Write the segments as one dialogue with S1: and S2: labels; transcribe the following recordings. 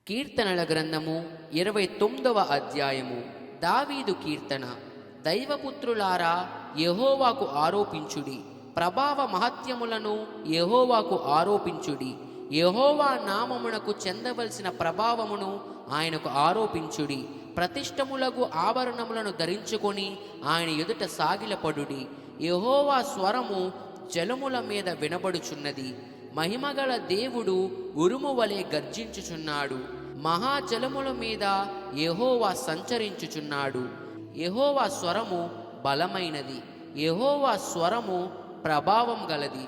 S1: కీర్తనల గ్రంథము 29వ అధ్యాయము. దావీదు కీర్తన. దైవపుత్రులారా, యెహోవాకు ఆరోపించుడి, ప్రభావ మహత్యములను యెహోవాకు ఆరోపించుడి. యెహోవా నామమునకు చెందవలసిన ప్రభావమును ఆయనకు ఆరోపించుడి. ప్రతిష్టములగు ఆభరణములను ధరించుకొని ఆయన ఎదుట సాగిలపడుడి. యెహోవా స్వరము జలముల మీద వినబడుచున్నది. మహిమగల దేవుడు ఉరుము వలె గర్జించుచున్నాడు. మహాజలముల మీద యెహోవా సంచరించుచున్నాడు. యెహోవా స్వరము బలమైనది. యెహోవా స్వరము ప్రభావం గలది.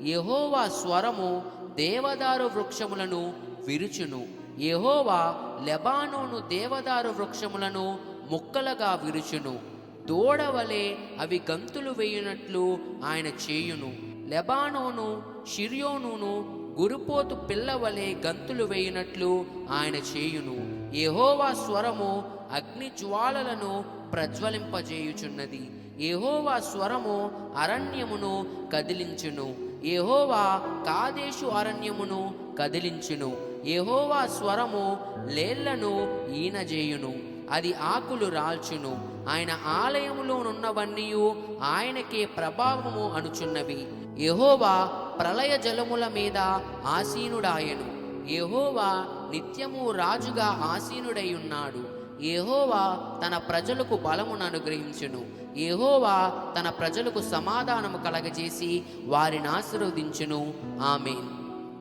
S1: యెహోవా స్వరము దేవదారు వృక్షములను విరుచును. యెహోవా లెబానోను దేవదారు వృక్షములను ముక్కలుగా విరుచును. దూడవలే అవి గంతులు వేయునట్లు ఆయన చేయును. లెబానోను షిర్యోనును గురుపోతు పిల్లవలే గంతులు వేయునట్లు ఆయన చేయును. యెహోవా స్వరము అగ్ని జ్వాలలను ప్రజ్వలింపజేయుచున్నది. యెహోవా స్వరము అరణ్యమును కదిలించును. యెహోవా కాదేశు అరణ్యమును కదిలించును. యెహోవా స్వరము లేళ్లను ఈనజేయును. అది ఆకులు రాల్చును. ఆయన ఆలయములోనున్నవన్నీ ఆయనకే ప్రభావము అనుచున్నవి. యెహోవా ప్రళయ జలముల మీద ఆసీనుడాయను. యెహోవా నిత్యము రాజుగా ఆసీనుడై ఉన్నాడు. యెహోవా తన ప్రజలకు బలమును అనుగ్రహించును. యెహోవా తన ప్రజలకు సమాధానము కలగజేసి వారిని ఆశీర్వదించును. ఆమేన్.